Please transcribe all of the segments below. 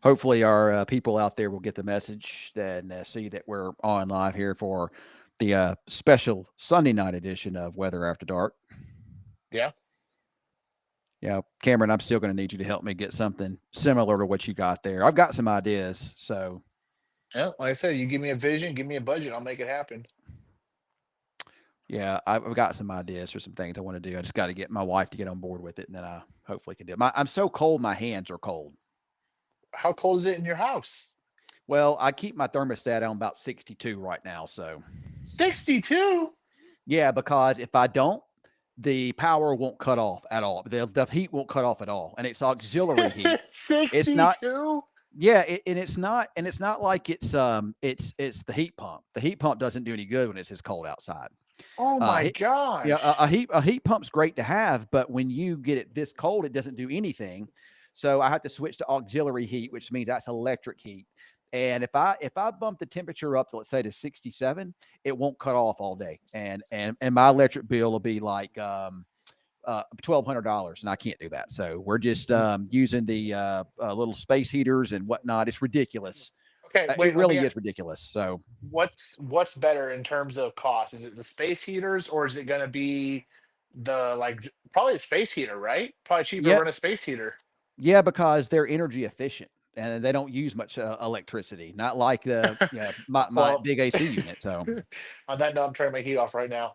Hopefully, our people out there will get the message and see that we're on live here for the special Sunday night edition of Weather After Dark. Yeah. Yeah, Cameron, I'm still going to need you to help me get something similar to what you got there. I've got some ideas, so Yeah. Like I said, you give me a vision, give me a budget, I'll make it happen. yeah, I've got some ideas for some things I want to do. I just got to get my wife to get on board with it, and then I hopefully can do it. I'm so cold, my hands are cold. How cold is it in your house? Well, I keep my thermostat on about 62 right now, so 62? yeah, because if I don't, the power won't cut off at all. The heat won't cut off at all, and it's auxiliary heat. It's not. 62? Yeah, and it's not like it's the heat pump. The heat pump doesn't do any good when it's this cold outside. Oh Uh, my he, yeah, gosh. a heat pump's great to have, but when you get it this cold, it doesn't do anything. So I have to switch to auxiliary heat, which means that's electric heat. And if I bump the temperature up to, let's say, to 67, it won't cut off all day, and my electric bill will be like $1,200, and I can't do that. So we're just using the little space heaters and whatnot. It's ridiculous. Okay, It wait, let me really is ridiculous. So what's better in terms of cost? Is it the space heaters or is it going to be the probably the space heater, right? Probably cheaper to yeah, run a space heater. yeah, because they're energy efficient and they don't use much electricity. Not like the my Well, big AC unit. So on that note, I'm turning my heat off right now.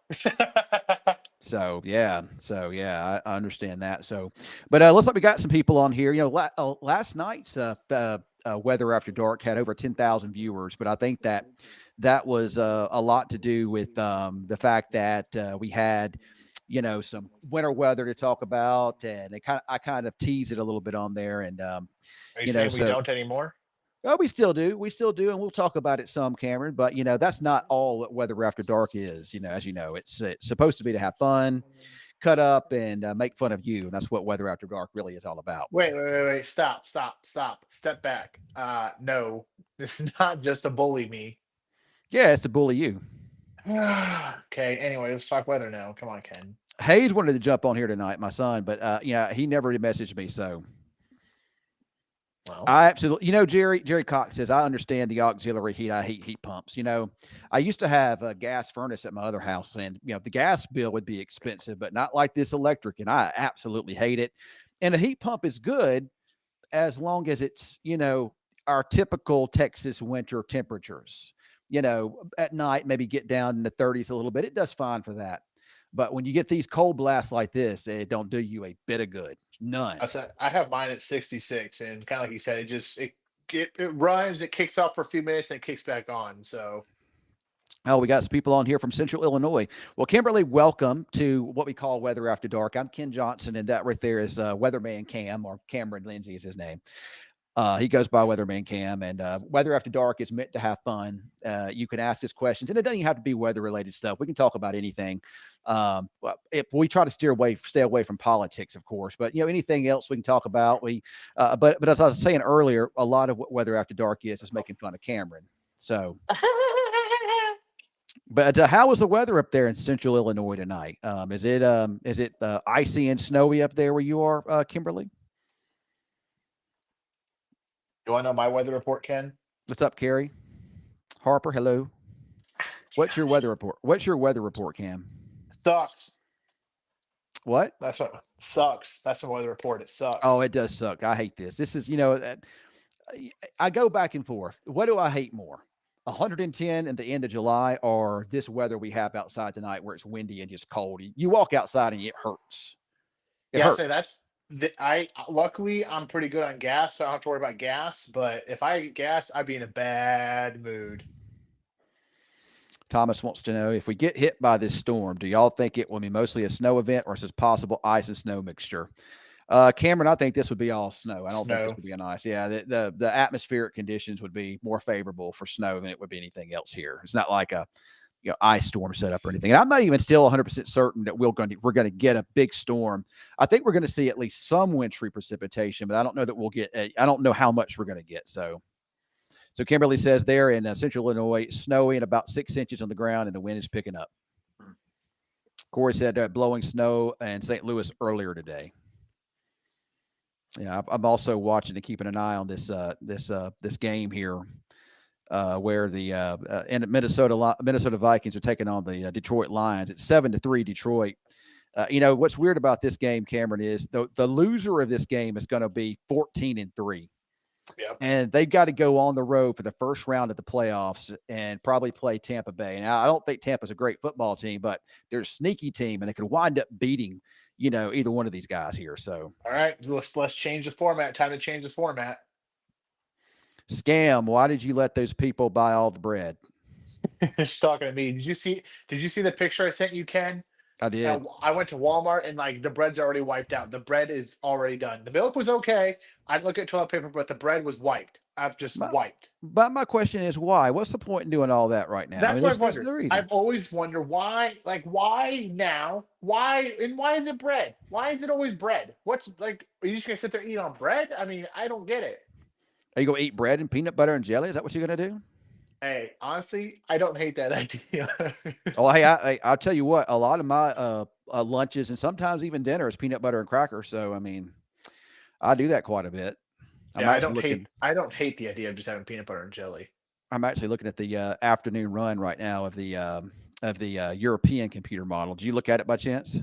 I understand that. So, but looks like we got some people on here. Last night's Weather After Dark had over 10,000 viewers, but I think that was a lot to do with the fact that we had, some winter weather to talk about, and I kind of teased it a little bit on there, and Are you saying we so don't anymore? well, we still do, and we'll talk about it some, Cameron. But that's not all that Weather After Dark is. As you know, it's supposed to be to have fun, cut up, and make fun of you. And that's what Weather After Dark really is all about. Wait. Stop, stop, stop. Step back. No, this is not just to bully me. Yeah, it's to bully you. Okay, anyway, let's talk weather now. Come on, Ken. Hayes wanted to jump on here tonight, my son, but he never messaged me. So Well, I absolutely, Jerry Cox says I understand the auxiliary heat. I hate heat pumps. I used to have a gas furnace at my other house, and the gas bill would be expensive, but not like this electric, and I absolutely hate it. And a heat pump is good as long as it's, our typical Texas winter temperatures. At night, maybe get down in the 30s a little bit. It does fine for that. But when you get these cold blasts like this, it don't do you a bit of good. None. I said I have mine at 66, and kind of like you said, it runs, it kicks off for a few minutes, and it kicks back on. So Oh, we got some people on here from Central Illinois. Well, Kimberly, welcome to what we call Weather After Dark. I'm Ken Johnson, and that right there is Weatherman Cam, or Cameron Lindsay is his name. He goes by Weatherman Cam, and Weather After Dark is meant to have fun. You can ask us questions, and it doesn't even have to be weather-related stuff. We can talk about anything. Well, if we try to stay away from politics, of course, but anything else we can talk about. But as I was saying earlier, a lot of what Weather After Dark is making fun of Cameron. So, but how was the weather up there in Central Illinois tonight? Is it icy and snowy up there where you are, Kimberly? you want to know my weather report, Ken? What's up, Carrie? Harper, hello. What's your weather report? What's your weather report, Cam? Sucks. What? That's what sucks. That's my weather report. It Oh, sucks. it does suck. I hate this. This is, I go back and forth. What do I hate more? 110 in the end of July, or this weather we have outside tonight where it's windy and just cold? You walk outside and it hurts. It Yeah, I say hurts. I luckily I'm pretty good on gas, so I don't have to worry about gas. But if I get gas, I'd be in a bad mood. Thomas wants to know, if we get hit by this storm, do y'all think it will be mostly a snow event or is this possible ice and snow mixture? Cameron, I think this would be all snow. I don't think this Snow. would be an ice. Yeah, the atmospheric conditions would be more favorable for snow than it would be anything else here. It's not like a ice storm setup or anything. And I'm not even still 100% certain that we're going to get a big storm. I think we're going to see at least some wintry precipitation, but I don't know that we'll get. I don't know how much we're going to get. So Kimberly says there in Central Illinois, snowy and about 6 inches on the ground, and the wind is picking up. Corey said blowing snow in St. Louis earlier today. Yeah, I'm also watching and keeping an eye on this game here, where the and Minnesota Vikings are taking on the Detroit Lions. It's 7-3 Detroit. What's weird about this game, Cameron, is the loser of this game is going to be 14-3, Yep. and they've got to go on the road for the first round of the playoffs and probably play Tampa Bay. Now, I don't think Tampa's a great football team, but they're a sneaky team, and they could wind up beating either one of these guys here. So, All right, let's change the format. Time to change the format. scam. Why did you let those people buy all the bread? She's talking to me. Did you see the picture I sent you, Ken? I did. I went to Walmart and like the bread's already wiped out. The bread is already done. The milk was okay. I didn't look at toilet paper, but the bread was wiped. I've just My, wiped. but my question is why? What's the point in doing all that right now? I That's mean, what I've there's wondered. no reason. I've always wondered why, like, why now? Why is it bread? Why is it always bread? What's like, are you just gonna sit there and eat on bread? I mean, I don't get it. Are you gonna eat bread and peanut butter and jelly? Is that what you're gonna do? Hey, honestly, I don't hate that idea. Oh, hey, I'll tell you what. A lot of my lunches and sometimes even dinner is peanut butter and crackers. So I mean, I do that quite a bit. I'm Yeah, actually looking. I don't hate the idea of just having peanut butter and jelly. I'm actually looking at the afternoon run right now of the European computer model. Did you look at it by chance?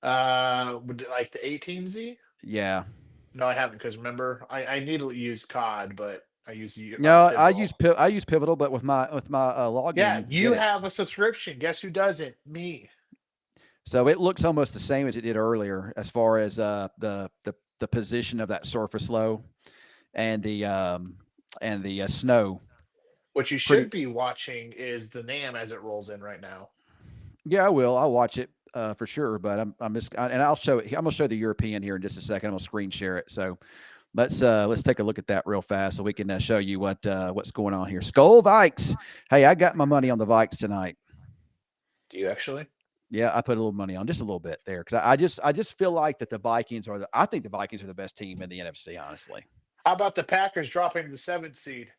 Like the 18Z? Yeah. No, I haven't because remember, I need to use COD, but I use No, Pivotal. I use Pivotal, but with my login, Yeah, you can you get it. have a subscription. Guess who doesn't? Me. So it looks almost the same as it did earlier, as far as the position of that surface low and the snow. What you Pretty. should be watching is the NAM as it rolls in right now. Yeah, I will. I'll watch it for sure. But and I'll show it. I'm gonna show the European here in just a second. I'm gonna screen share it. So let's take a look at that real fast so we can show you what's going on here. Skull Vikes. Hey, I got my money on the Vikes tonight. Do you actually? Yeah, I put a little money on just a little bit there because I just feel like that the Vikings are I think the Vikings are the best team in the NFC, honestly. How about the Packers dropping the seventh seed?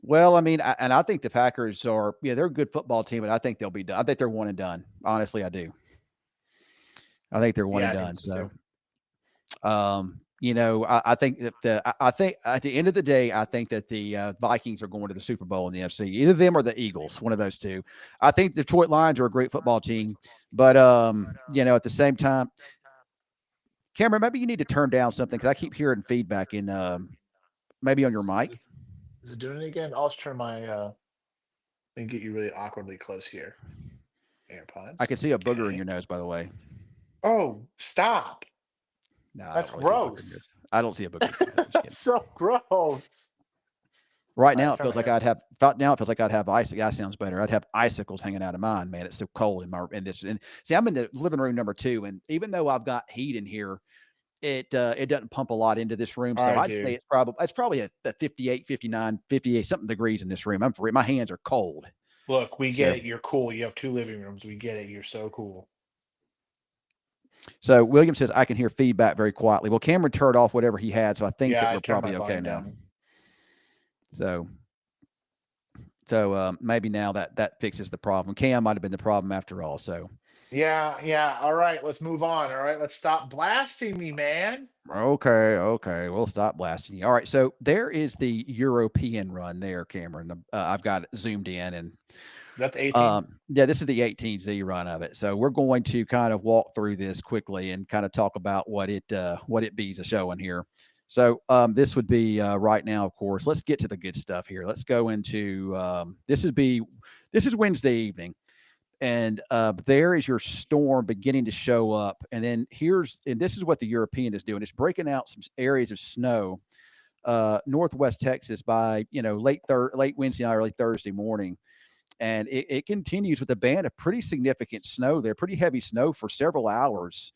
Well, I mean, and I think the Packers are, yeah, they're a good football team, but I think they'll be done. I think they're one and done. Honestly, I do. I think they're one Yeah, and I think done. so too. So, I think that I think at the end of the day, I think that the Vikings are going to the Super Bowl in the NFC. Either them or the Eagles, one of those two. I think the Detroit Lions are a great football team, but at the same time, Cameron, maybe you need to turn down something because I keep hearing feedback in maybe on your Is mic. it is it doing it again? I'll just turn my and get you really awkwardly close here. I can AirPods. see a booger in Okay. your nose, by the way. Oh, stop. No, I That's don't really see a booger in gross. yours. I don't see a booger in your nose. I'm just That's kidding. so gross. Right I now, have to it turn feels my like air. now it feels like I'd have ice. That sounds better. I'd have icicles hanging out of mine, man. It's so cold in this. And see, I'm in the living room number two, and even though I've got heat in here, it doesn't pump a lot into this room. All So right, I'd say dude. it's probably a 58, 59, 58 something degrees in this room. My hands are cold. Look, we get So it. You're cool. You have two living rooms. We get it. You're so cool. so William says I can hear feedback very quietly. Well, Cameron turned off whatever he had, so I think Yeah, that I we're turned my probably okay volume now. down. So maybe now that fixes the problem. Cam might have been the problem after all. So Yeah, yeah. All right, let's move on. All right, let's stop blasting me, man. okay, okay, we'll stop blasting you. All right, so there is the European run there, Cameron. I've got it zoomed in, and That's 18. yeah, this is the 18Z run of it. So we're going to kind of walk through this quickly and kind of talk about what it be's a showing here. So this would be right now, of course. Let's get to the good stuff here. Let's go into this is Wednesday evening, and there is your storm beginning to show up. And then and this is what the European is doing. It's breaking out some areas of snow, northwest Texas by late Wednesday night, early Thursday morning, and it continues with a band of pretty significant snow there, pretty heavy snow for several hours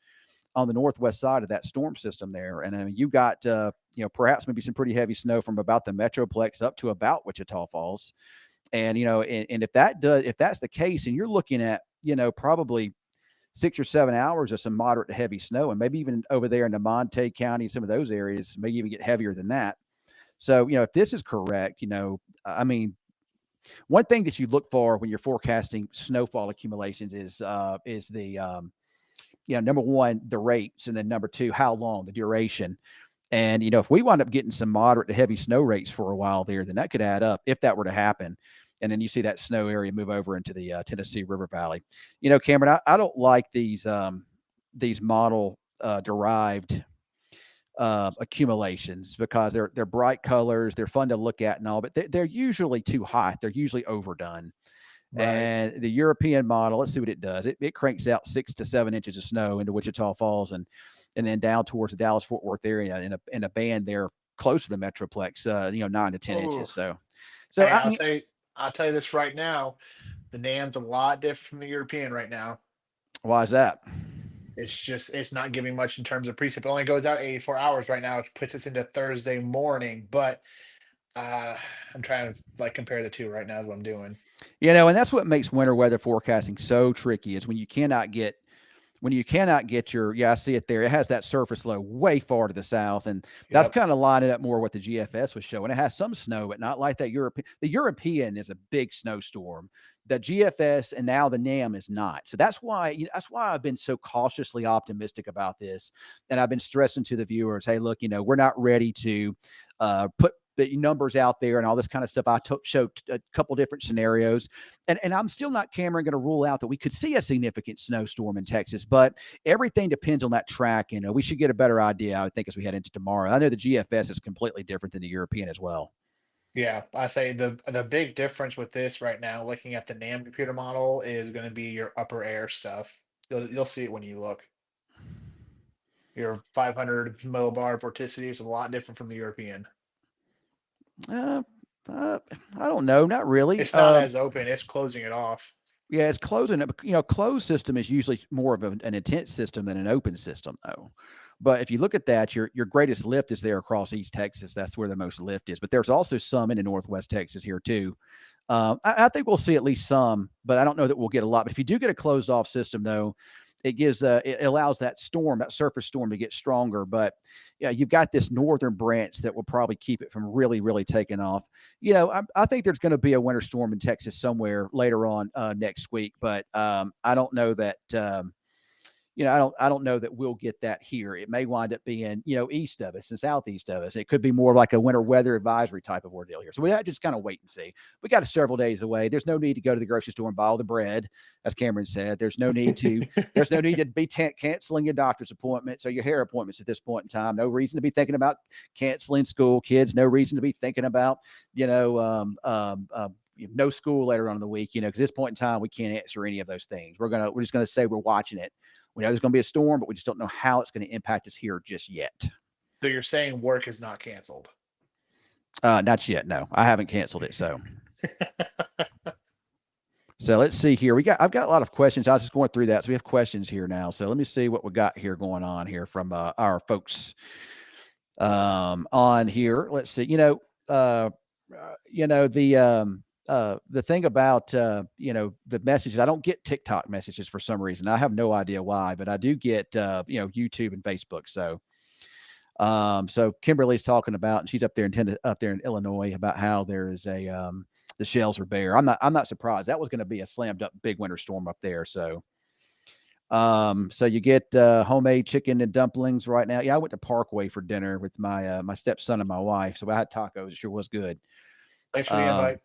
on the northwest side of that storm system there. And I mean, you got perhaps maybe some pretty heavy snow from about the Metroplex up to about Wichita Falls. And and if that's the case, and you're looking at probably 6 or 7 hours of some moderate to heavy snow, and maybe even over there in the Monte County, some of those areas may even get heavier than that. So if this is correct, I mean, one thing that you look for when you're forecasting snowfall accumulations is the number one, the rates, and then number two, how long, the duration. And, if we wind up getting some moderate to heavy snow rates for a while there, then that could add up if that were to happen. And then you see that snow area move over into the Tennessee River Valley. Cameron, I don't like these model derived accumulations because they're bright colors, they're fun to look at and all, but they're usually too hot. They're usually overdone. Right. And the European model, let's see what it does. It cranks out 6 to 7 inches of snow into Wichita Falls and then down towards the Dallas Fort Worth area in a band there close to the Metroplex, 9 to 10 inches. Oh, So hey, I mean, I'll tell you this right now. The NAM's a lot different from the European right now. why is that? It's not giving much in terms of precip. It only goes out 84 hours right now, which puts us into Thursday morning. But uh, I'm trying to like compare the two right now is what I'm doing. And that's what makes winter weather forecasting so tricky is when you cannot get your, I see it there. It has that surface low way far to the south, and that's Yep. kind of lining up more what the GFS was showing. It has some snow, but not like that European. The European is a big snowstorm. The GFS and now the NAM is not. So that's why I've been so cautiously optimistic about this, and I've been stressing to the viewers, hey, look, we're not ready to put the numbers out there and all this kind of stuff. I showed a couple different scenarios, and I'm still not, Cameron, going to rule out that we could see a significant snowstorm in Texas, but everything depends on that track. We should get a better idea, I would think, as we head into tomorrow. I know the GFS is completely different than the European as well. Yeah, I say the big difference with this right now, looking at the NAM computer model, is going to be your upper air stuff. You'll see it when you look. Your 500 millibar vorticity is a lot different from the European. Uh, I don't know, not really. It's not as open. It's closing it off. Yeah, it's closing. Closed system is usually more of an intense system than an open system, though. But if you look at that, your greatest lift is there across East Texas. That's where the most lift is. But there's also some in the Northwest Texas here too. I think we'll see at least some, but I don't know that we'll get a lot. But if you do get a closed off system, though, it allows that surface storm to get stronger. But yeah, you've got this northern branch that will probably keep it from really, really taking off. I think there's going to be a winter storm in Texas somewhere later on next week, but I don't know that. I don't know that we'll get that here. It may wind up being, east of us and southeast of us. It could be more like a winter weather advisory type of ordeal here. So we have to just kind of wait and see. We got several days away. There's no need to go to the grocery store and buy all the bread, as Cameron said. There's no need to. There's no need to be canceling your doctor's appointments or your hair appointments at this point in time. No reason to be thinking about canceling school, kids. No reason to be thinking about, no school later on in the week. Because at this point in time, we can't answer any of those things. We're just gonna say we're watching it. We know there's going to be a storm, but we just don't know how it's going to impact us here just yet. So you're saying work is not canceled? Not yet. No, I haven't canceled it. So let's see here. I've got a lot of questions. I was just going through that. So we have questions here now. So let me see what we got here going on here from our folks on here. Let's see. The thing about the messages, I don't get TikTok messages for some reason. I have no idea why, but I do get YouTube and Facebook. So Kimberly's talking about, and she's up there in Illinois, about how there is the shells are bare. I'm not surprised. That was going to be a slammed up big winter storm up there. So you get homemade chicken and dumplings right now. Yeah, I went to Parkway for dinner with my stepson and my wife. So I had tacos. It sure was good. Thanks for the Um, invite.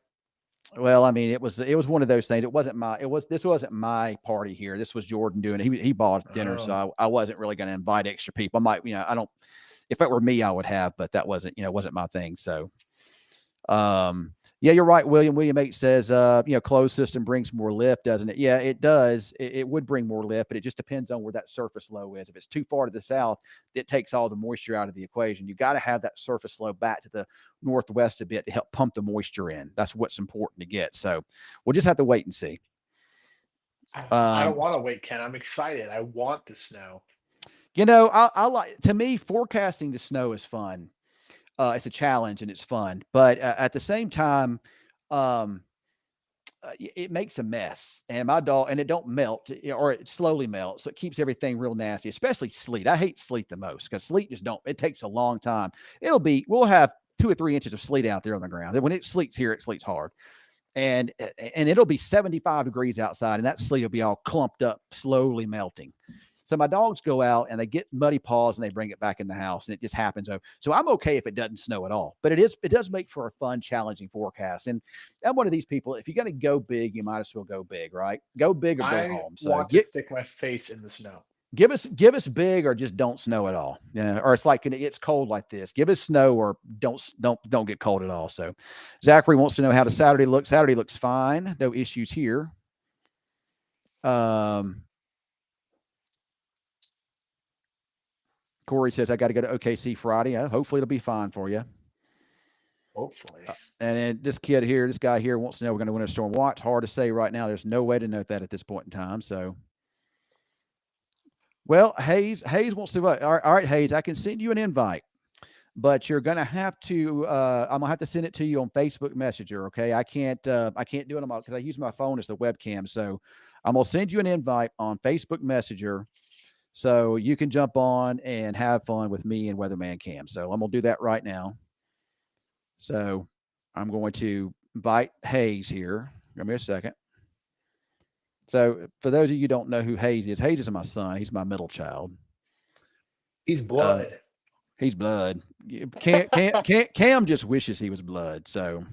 well, I mean, it was one of those things. This wasn't my party here. This was Jordan doing it. He bought dinner, Oh, so I wasn't really going to invite extra people. I might, I don't. If it were me, I would have, but that wasn't my thing. So, yeah, you're right, William. William H says, closed system brings more lift, doesn't it? Yeah, it does. It would bring more lift, but it just depends on where that surface low is. If it's too far to the south, it takes all the moisture out of the equation. You got to have that surface low back to the northwest a bit to help pump the moisture in. That's what's important to get. So we'll just have to wait and see. I don't Um, want to wait, Ken. I'm excited. I want the snow. I like, to me, forecasting the snow is fun. It's a challenge and it's fun, but at the same time, um, it makes a mess. And my dog, and it don't melt, or it slowly melts, so it keeps everything real nasty. Especially sleet. I hate sleet the most because sleet just don't. It takes a long time. We'll have 2 or 3 inches of sleet out there on the ground. And when it sleets here, it sleets hard, and it'll be 75 degrees outside, and that sleet will be all clumped up, slowly melting. So my dogs go out and they get muddy paws and they bring it back in the house, and it just happens. So I'm okay if it doesn't snow at all, but it does make for a fun, challenging forecast. And I'm one of these people. If you're going to go big, you might as well go big, right? Go big or go I home. So want to stick my face in the snow. give us big or just don't snow at all. Yeah, or it's like when it gets cold like this. Give us snow or don't get cold at all. So Zachary wants to know how the Saturday looks. Saturday looks fine. No issues here. Um, Corey says I got to go to OKC Friday. Hopefully it'll be fine for you. Hopefully. And then this guy here wants to know we're going to win a storm watch. Hard to say right now. There's no way to know that at this point in time. So, well, Hayes wants to. All right, Hayes, I can send you an invite, but you're going to have to. I'm gonna have to send it to you on Facebook Messenger. Okay, I can't. I can't do it on my because I use my phone as the webcam. So, I'm gonna send you an invite on Facebook Messenger, so you can jump on and have fun with me and Weatherman Cam. So I'm gonna do that right now. So I'm going to invite Hayes here. Give me a second. So for those of you who don't know who Hayes is my son. He's my middle child. He's Uh, blood. he's blood. Cam just wishes he was blood. So,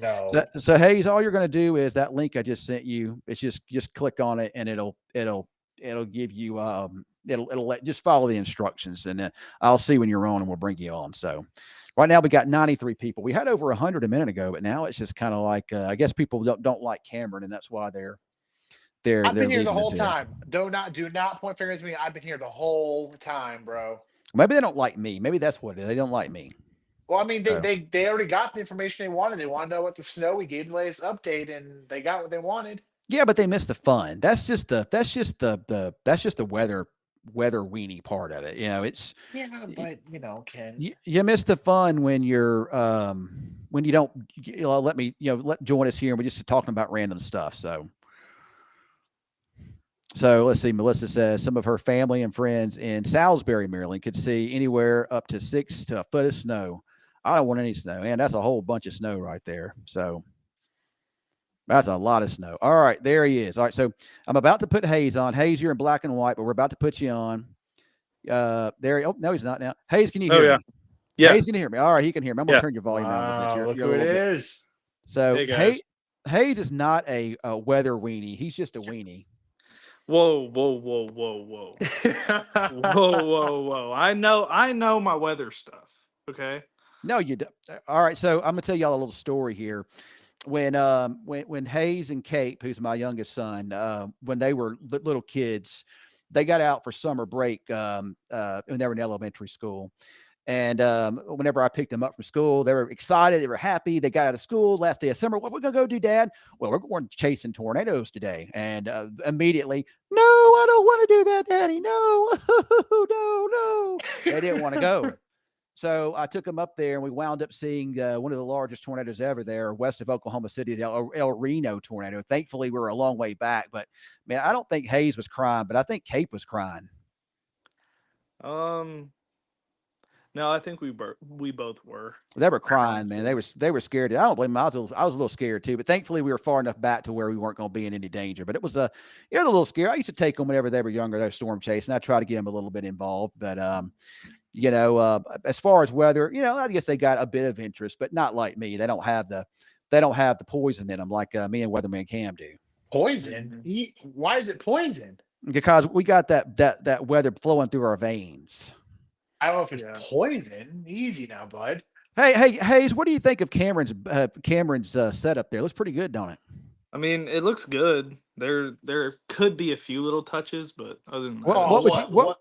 No. so Hayes, all you're going to do is that link I just sent you. It's just click on it and it'll give you it'll let just follow the instructions and then I'll see when you're on and we'll bring you on. So right now we got 93 people. We had over 100 a minute ago, but now it's just kind of like I guess people don't like Cameron and that's why I've they're been here the leaving us whole here. time. Do not point fingers at me. I've been here the whole time, bro. Maybe they don't like me. Maybe that's what it is. They don't like me. Well, I mean, they, So they they already got the information they wanted. They want to know what the snow. We gave the latest update, and they got what they wanted. yeah, but they miss the fun. That's just the weather weenie part of it. You know, it's Yeah, but Ken. you miss the fun when you don't let me let join us here and we're just talking about random stuff. So let's see. Melissa says some of her family and friends in Salisbury, Maryland, could see anywhere up to 6 to a foot of snow. I don't want any snow, man. That's a whole bunch of snow right there. So that's a lot of snow. All right, there he is. All right, so I'm about to put Hayes on. Hayes, you're in black and white, but we're about to put you on. There. Oh no, he's not now. Hayes, can you hear me? Yeah. Hayes, can you hear me? All right, he can hear me. I'm gonna turn your volume down a little bit. Wow, look You're a who it little bit. is. So Hey, guys. Hayes is not a weather weenie. He's just a weenie. Whoa. Whoa. I know my weather stuff. Okay. No, you don't. All right, so I'm gonna tell y'all a little story here. When Hayes and Cape, who's my youngest son, when they were little kids, they got out for summer break when they were in elementary school. And whenever I picked them up from school, they were excited. They were happy. They got out of school last day of summer. What are we going to go do, Dad? Well, we're going chasing tornadoes today. And immediately, no, I don't want to do that, Daddy. No, no. They didn't want to go. So I took them up there and we wound up seeing one of the largest tornadoes ever there west of Oklahoma City, the El Reno tornado. Thankfully, we were a long way back. But, man, I don't think Hayes was crying, but I think Cape was crying. No, I think we both were. They were crying, man. They were scared. I don't blame them. I was a little scared too, but thankfully we were far enough back to where we weren't going to be in any danger. But it was a little scary. I used to take them whenever they were younger. They were storm chasing. I try to get them a little bit involved, but as far as weather, I guess they got a bit of interest, but not like me. They don't have the poison in them like me and Weatherman Cam do. Poison? Why is it poison? Because we got that weather flowing through our veins. I don't know if it's poison. Easy now, bud. Hey, Hayes, what do you think of Cameron's setup there? It looks pretty good, don't it? I mean, it looks good. There could be a few little touches, but other than that, what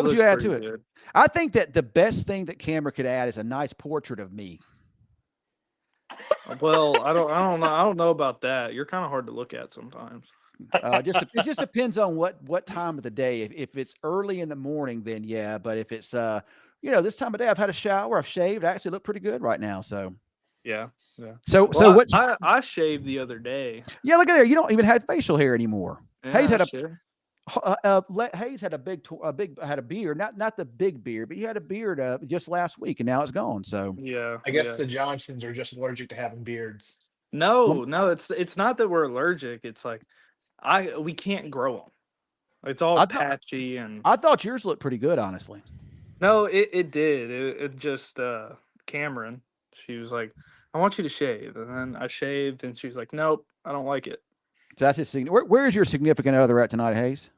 would you add to it? Good. I think that the best thing that Cameron could add is a nice portrait of me. Well, I don't know about that. You're kind of hard to look at sometimes. It just depends on what time of the day. If it's early in the morning, then yeah. But if it's this time of day, I've had a shower, I've shaved, I actually look pretty good right now. So yeah. So what's I shaved the other day. Yeah, look at there. You don't even have facial hair anymore. Yeah, Hayes had a beard, not the big beard, but he had a beard just last week, and now it's gone. So yeah, I guess the Johnsons are just allergic to having beards. No, it's not that we're allergic. It's like we can't grow them. It's all I thought patchy and I thought yours looked pretty good, honestly. no, it did. It just Cameron, she was like, I want you to shave. And then I shaved and she was like, nope, I don't like it. So that's his where is your significant other at tonight, Hayes?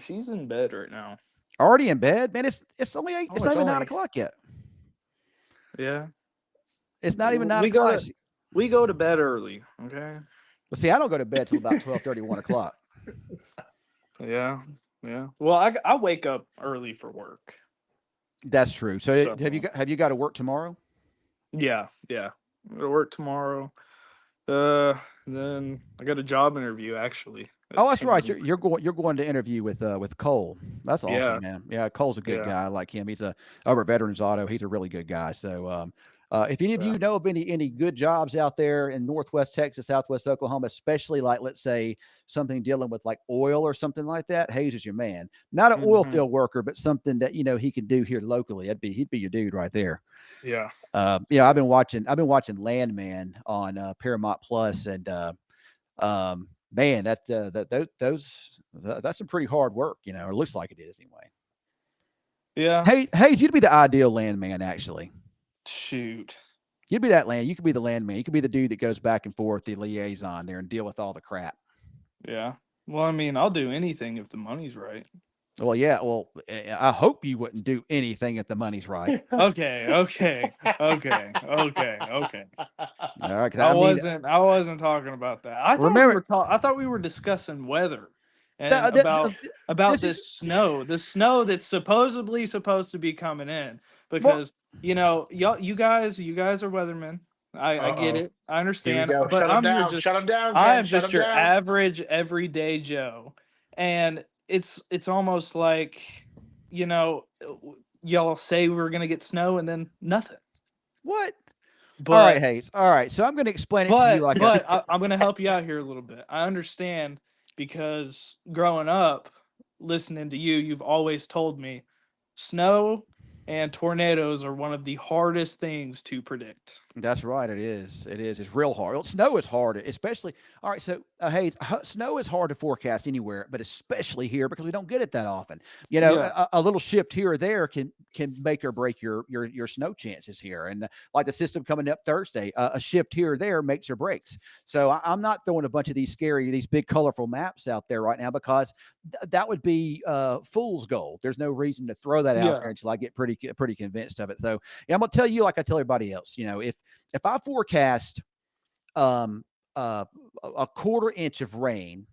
She's in bed right now. Already in bed, man. It's only 8. Oh, It's not it's even only 9 o'clock yet. Yeah. It's not even 9 We go o'clock. to we go to bed early, okay? But see, I don't go to bed till about 12:30, 1 o'clock. Yeah. Yeah. Well, I wake up early for work. That's true. So So have you got to work tomorrow? yeah, yeah. I go to work tomorrow. Uh then I got a job interview actually Oh, at that's right. 10. You're going to interview with Cole. That's awesome, Yeah, man. Yeah, Cole's a good yeah, guy. I like him. He's a over at Veterans Auto. He's a really good guy. So if any of yeah. you know of any good jobs out there in Northwest Texas, Southwest Oklahoma, especially like let's say something dealing with like oil or something like that, Hayes is your man. Not an oil Mhm. field worker, but something that he can do here locally. He'd be your dude right there. Yeah. I've Yeah. been watching Landman on Paramount Plus, and man, that's some pretty hard work, or it looks like it is anyway. Yeah. Hey, Hayes, you'd be the ideal landman, actually. Shoot. You'd be that land. You could be the landman. You could be the dude that goes back and forth, the liaison there, and deal with all the crap. Yeah. Well, I mean, I'll do anything if the money's right. Well, yeah. Well, I hope you wouldn't do anything if the money's right. Okay, okay, okay, okay, okay. All right, because I I mean, wasn't talking about that. remember I thought we were discussing weather and th- th- th- about this is this snow, the snow that's supposedly supposed to be coming in well, because you guys are weathermen. I get Uh-oh. it. I Here we understand, go. but Shut him down. Shut him down, I Ken. am Shut just him your down. average everyday Joe. And it's almost like, you know, y'all say we're gonna get snow and then nothing. what? All right, But Hayes. All right, so I'm going to explain it to you like a. I'm gonna help you out here a little bit. I understand because growing up, listening to you, you've always told me snow and tornadoes are one of the hardest things to predict. That's right. It is. It is. It's real hard. Well, snow is hard, especially. All right. So, hey, snow is hard to forecast anywhere, but especially here because we don't get it that often. Yeah, A little shift here or there can make or break your snow chances here. And like the system coming up Thursday, a shift here or there makes or breaks. So I'm not throwing a bunch of these big, colorful maps out there right now because that would be fool's gold. There's no reason to throw that out yeah, there until I get pretty convinced of it. So, yeah, I'm gonna tell you like I tell everybody else. If I forecast um, uh, a quarter inch of rain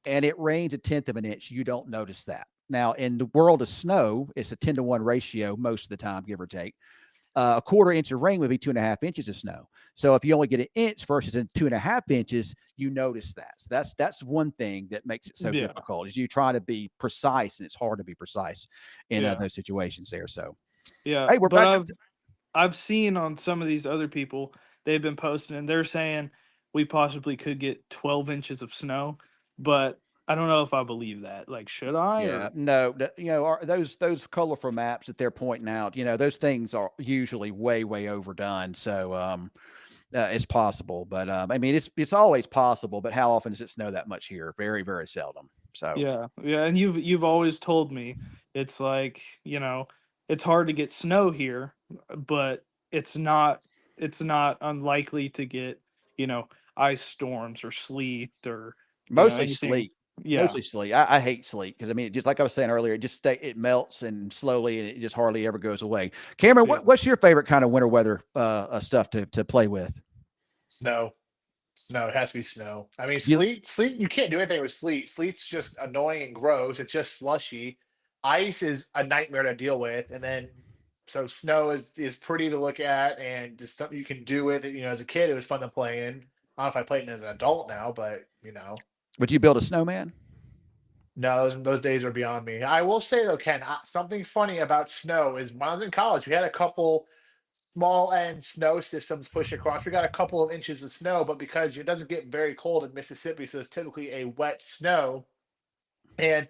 and it rains a tenth of an inch, you don't notice that. Now, in the world of snow, it's a 10-to-1 ratio most of the time, give or take. A quarter inch of rain would be 2.5 inches of snow. So if you only get an inch versus 2.5 inches, you notice that. So that's one thing that makes it so yeah, difficult is you try to be precise, and it's hard to be precise in yeah, those situations there. So yeah. hey, we're But back up. I've seen on some of these other people they've been posting and they're saying we possibly could get 12 inches of snow, but I don't know if I believe that. Like, should I Yeah, or no, those colorful maps that they're pointing out, those things are usually way overdone. So it's possible, but I mean, it's always possible. But how often does it snow that much here? Very seldom. So yeah, yeah, and you've always told me it's like, it's hard to get snow here, but it's not unlikely to get, you know, ice storms or sleet or, mostly anything. sleet. Yeah. Mostly sleet. I hate sleet because I mean, just like I was saying earlier, it melts and slowly, and it just hardly ever goes away. Cameron, Yeah. what's your favorite kind of winter weather stuff to play with? Snow. Snow. It has to be snow. I mean, You sleet, you can't do anything with sleet. Sleet's just annoying and gross. It's just slushy. Ice is a nightmare to deal with. And then so snow is pretty to look at and just something you can do with it. As a kid, it was fun to play in. I don't know if I played it as an adult now, but would you build a snowman? no, those days are beyond me. I will say though, Ken, something funny about snow is when I was in college, we had a couple small end snow systems push across. We got a couple of inches of snow, but because it doesn't get very cold in Mississippi, so it's typically a wet snow. And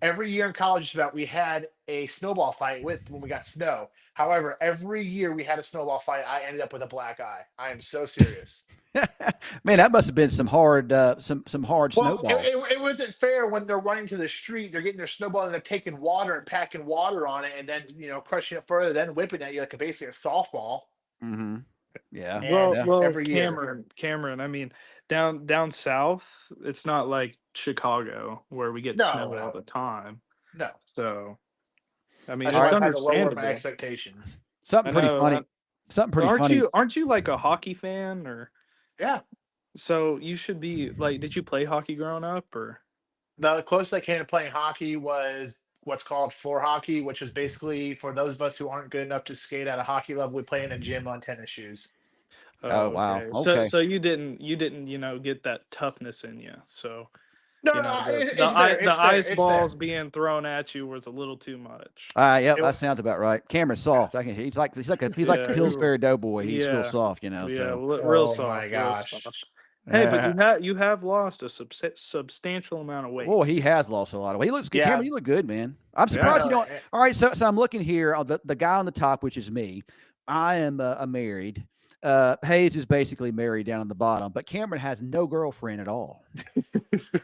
every year in college, just about we had a snowball fight with when we got snow. However, every year we had a snowball fight, I ended up with a black eye. I am so serious. Man, that must have been some hard some hard Well, it, snowballs. it, it wasn't fair when they're running to the street, they're getting their snowball and they're taking water and packing water on it and then, crushing it further, then whipping at you like basically a softball. Mm-hmm. Yeah. And Yeah. Well, every year. Cameron. I mean, down south, it's not like Chicago where we get snow No, all the no, time. no. So, I mean, That's All why it's right. I've had to lower my understandable. expectations. Something I pretty know. funny. Something pretty Aren't funny. you like a hockey fan or? Yeah. So you should be like, did you play hockey growing up or? The closest I came to playing hockey was what's called floor hockey, which is basically for those of us who aren't good enough to skate at a hockey level, we play in a gym on tennis shoes. Oh Oh, wow. okay. So Okay. so you didn't get that toughness in you. So No, no, the it's there. the It's there. ice It's there. balls being thrown at you was a little too much. Yep, It, that sounds about right. Cameron's yeah. soft. he's like the Yeah, Pillsbury Doughboy. He's real yeah, soft, yeah. So Real Oh my soft, real gosh. soft. Hey, but you have lost a substantial amount of weight. well, he has lost a lot of weight. He looks good. Yeah. Cameron, you look good, man. I'm I Yeah. surprised you know. don't. All right, so I'm looking here on the guy on the top, which is me. I am a married. Hayes is basically married down on the bottom, but Cameron has no girlfriend at all.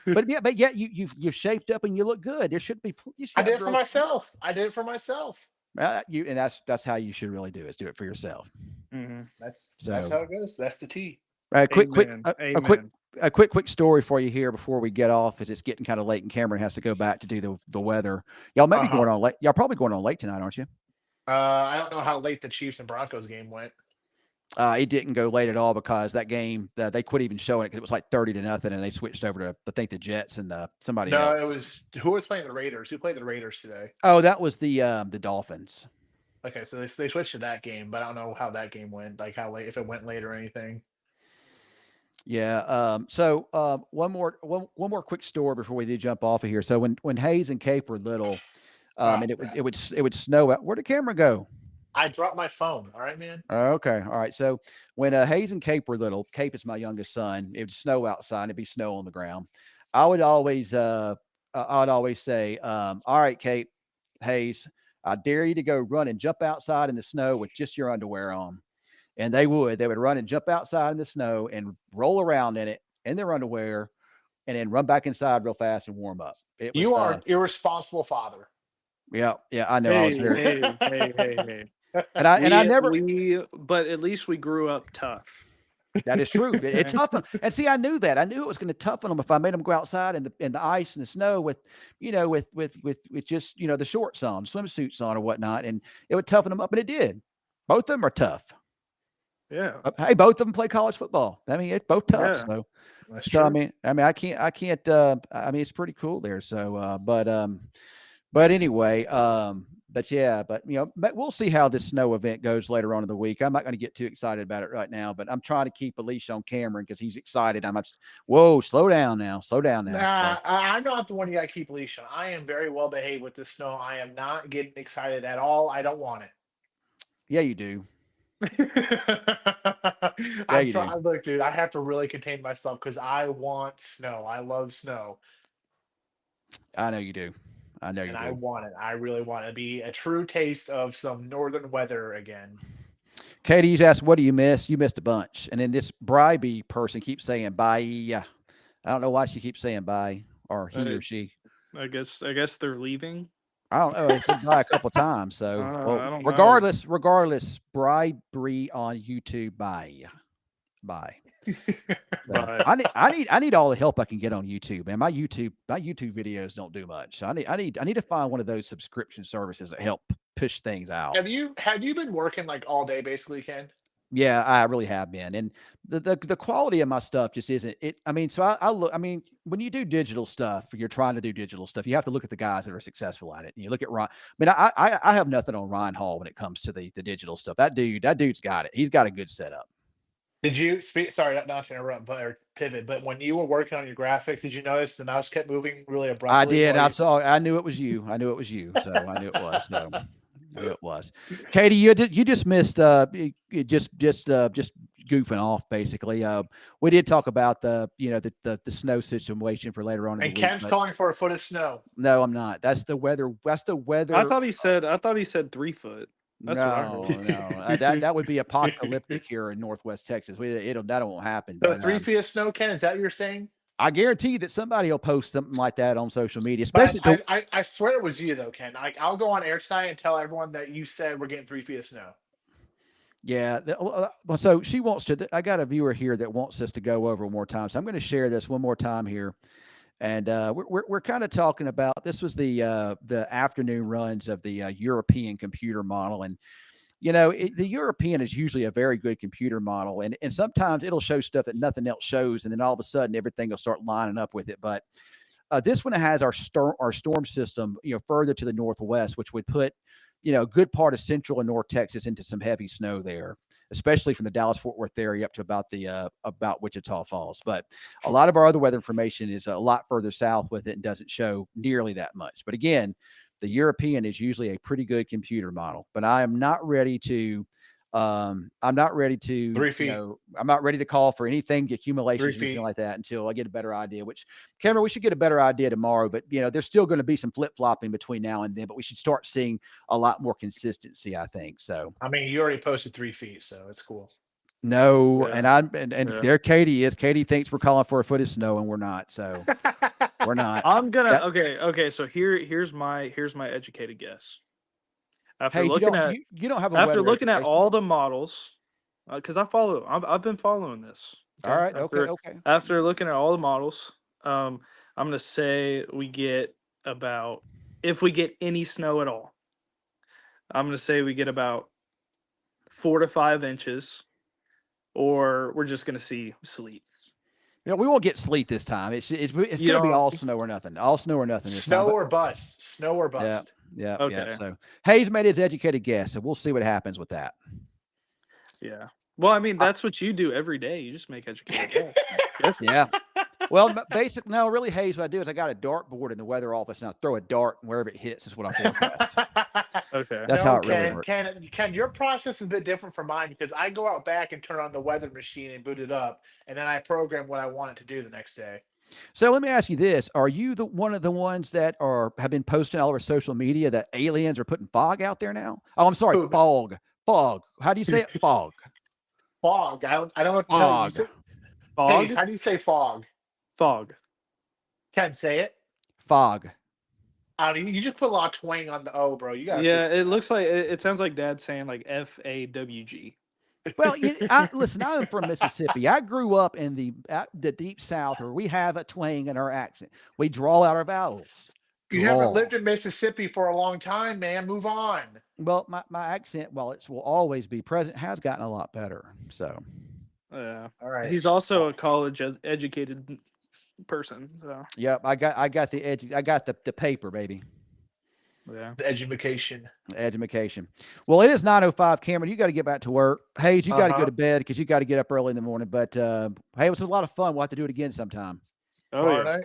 But yet you've shaped up and you look good. There should be you should I did have it for girls. myself. I did it for myself. And that's how you should really do it. Is do it for yourself. Hmm. That's So, how it goes. That's the T. Amen. Amen. a quick story for you here before we get off, as it's getting kind of late and Cameron has to go back to do the weather. Y'all may be Uh-huh. going on late. Y'all probably going on late tonight, aren't you? I don't know how late the Chiefs and Broncos game went. It didn't go late at all because that game they quit even showing it because it was like 30-0, and they switched over to I think the Jets and somebody No, else. it was who was playing the Raiders? Who played the Raiders today? Oh, that was the Dolphins. Okay, so they switched to that game, but I don't know how that game went. Like how late, if it went late or anything. Yeah. One more quick story before we do jump off of here. So when Hayes and Cape were little, Oh, and crap. it would snow out. Where did the camera go? I dropped my phone. All right, man. Okay. All right. So when Hayes and Cape were little, Cape is my youngest son. It would snow outside. It'd be snow on the ground. I would always say, all right, Cape, Hayes, I dare you to go run and jump outside in the snow with just your underwear on. And they would run and jump outside in the snow and roll around in it in their underwear and then run back inside real fast and warm up. It was, You are an irresponsible father. yeah, I know. I was there. Hey. And I never, But at least we grew up tough. that is true. It toughened. And see, I knew that. I knew it was going to toughen them if I made them go outside in the ice and the snow with just, the shorts on, swimsuits on or whatnot. And it would toughen them up. And it did. Both of them are tough. Yeah. Hey, both of them play college football. I mean, it's both tough. Yeah. So, That's true. I mean, I can't, I mean, it's pretty cool there. So, but anyway, but we'll see how this snow event goes later on in the week. I'm not going to get too excited about it right now, but I'm trying to keep a leash on Cameron because he's excited. Whoa, slow down now. Nah, I'm not the one you got to keep leash on. I am very well behaved with the snow. I am not getting excited at all. I don't want it. Yeah, you do. I'm trying. Look, dude, I have to really contain myself because I want snow. I love snow. I know you do. I know you do. I want it. I really want it to be a true taste of some northern weather again. Katie, you asked, what do you miss? You missed a bunch. And then this Bribey person keeps saying bye. I don't know why she keeps saying bye, or he or she. I guess they're leaving. I don't know. They said bye a couple times. So, I don't know. regardless, Bribery on YouTube. Bye. But I need all the help I can get on YouTube, man. My YouTube videos don't do much. So I need to find one of those subscription services that help push things out. Have you been working like all day basically, Ken? Yeah, I really have been, and the quality of my stuff just isn't it. I mean, so I look. I mean, when you do digital stuff, you're trying to do digital stuff. You have to look at the guys that are successful at it. And you look at Ryan. I mean, I have nothing on Ryan Hall when it comes to the digital stuff. That dude's got it. He's got a good setup. Did you speak? Sorry, not to interrupt, but or pivot. But when you were working on your graphics, did you notice the mouse kept moving really abruptly? I did. I knew it was you. So I knew it was. No. It was. Katie, you just missed just goofing off basically. We did talk about the snow situation for later on in the And week, Ken's but calling for a foot of snow. no, I'm not. That's the weather. That's the weather. I thought he said 3 foot. That's what I No, heard. no, that would be apocalyptic here in Northwest Texas. That won't happen. So But 3 feet of snow, Ken, is that what you're saying? I guarantee you that somebody will post something like that on social media, But especially the, I swear it was you though, Ken. I'll go on air tonight and tell everyone that you said we're getting 3 feet of snow. yeah. So she wants to. I got a viewer here that wants us to go over one more time. So I'm going to share this one more time here, and we're kind of talking about this was the afternoon runs of the European computer model, and the European is usually a very good computer model, and sometimes it'll show stuff that nothing else shows, and then all of a sudden everything will start lining up with it. But this one has our storm system, further to the northwest, which would put, a good part of central and north Texas into some heavy snow there, especially from the Dallas-Fort Worth area up to about Wichita Falls. But a lot of our other weather information is a lot further south with it and doesn't show nearly that much. But again, the European is usually a pretty good computer model, but I am not ready to. I'm not ready to, 3 feet. I'm not ready to call for anything, accumulations, 3 feet. anything like that until I get a better idea. Which, Cameron, we should get a better idea tomorrow. But there's still going to be some flip flopping between now and then. But we should start seeing a lot more consistency, I think. So I mean, you already posted 3 feet, so it's cool. no, Yeah. and Yeah. there Katie is. Katie thinks we're calling for a foot of snow, and we're not. So we're not. I'm gonna That- okay. So here's my educated guess. After Hey, you looking don't at you don't have a after weather looking at education? all the models, because I've been following this. All right. After, Okay. After looking at all the models, I'm gonna say we get about, if we get any snow at all, I'm gonna say we get about 4 to 5 inches, or we're just gonna see sleet. We won't get sleet this time. It's You going to be don't- all snow or nothing. All snow or nothing this time. Snow but- or bust. Snow or bust. Yeah. Okay. So Hayes made his educated guess, and we'll see what happens with that. Yeah. Well, I mean, that's what you do every day. You just make educated guesses. Yeah. Well, basically, no, really, Hayes, what I do is I got a dartboard in the weather office, and I throw a dart, and wherever it hits is what I forecast. Okay. That's how it really Ken, works. Ken, your process is a bit different from mine because I go out back and turn on the weather machine and boot it up, and then I program what I want it to do the next day. So let me ask you this: are you one of the ones that have been posting all over social media that aliens are putting fog out there now? Oh, I'm sorry, Who? fog. Fog. How do you say it? Fog. Fog. I don't know what to tell you. Fog. Fog. Hayes, how do you say fog? Fog. Ken, say it. Fog. I don't know, you just put a lot of twang on the O, bro. You got. Yeah, it looks like it sounds like Dad saying like FAWG. Well, listen, I'm from Mississippi. I grew up in the deep South, where we have a twang in our accent. We draw out our vowels. You haven't lived in Mississippi for a long time, man. Move on. Well, my accent, while it will always be present, has gotten a lot better. So, Yeah. All right. He's also a college educated person. So yep, I got the edge. I got the paper, baby. yeah. The education. Education. Well, it is 9:05. Cameron, you got to get back to work. Hayes, you got to go to bed because you got to get up early in the morning. But hey, it was a lot of fun. We'll have to do it again sometime. Oh Tomorrow yeah. night.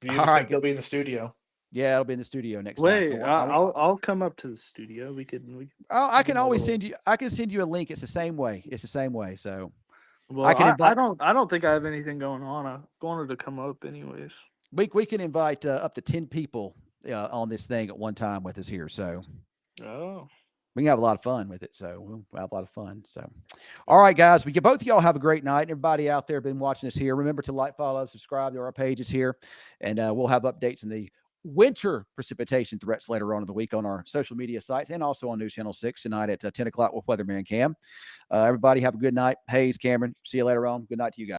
You All right. think he'll be in the studio. Yeah, it'll be in the studio next Wait, time. I'll come up to the studio. We could. Oh, I can do a always little- send you. I can send you a link. It's the same way. It's the same way. So Well, I can invite- I don't think I have anything going on. I wanted to come up anyways. we can invite up to 10 people on this thing at one time with us here. So Oh. we can have a lot of fun with it. So we'll have a lot of fun. So, all right, guys, both of y'all have a great night. Everybody out there been watching us here, remember to like, follow, subscribe to our pages here, and we'll have updates in the winter precipitation threats later on in the week on our social media sites and also on News Channel 6 tonight at 10 o'clock with Weatherman Cam. Everybody have a good night. Hayes, Cameron, see you later on. Good night to you guys.